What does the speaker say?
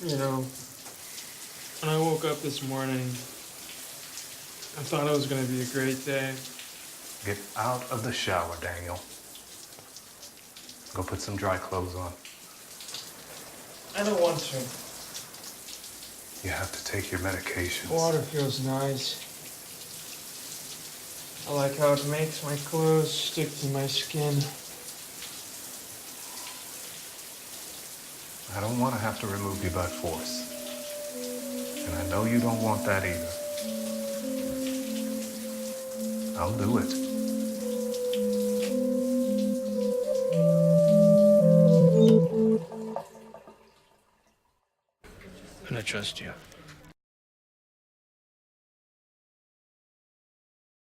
You know, when I woke up this morning, I thought it was going to be a great day. Get out of the shower, Daniel. Go put some dry clothes on. I don't want to. You have to take your medications. Water feels nice. I like how it makes my clothes stick to my skin. I don't want to have to remove you by force. And I know you don't want that either. I'll do it. And I trust you.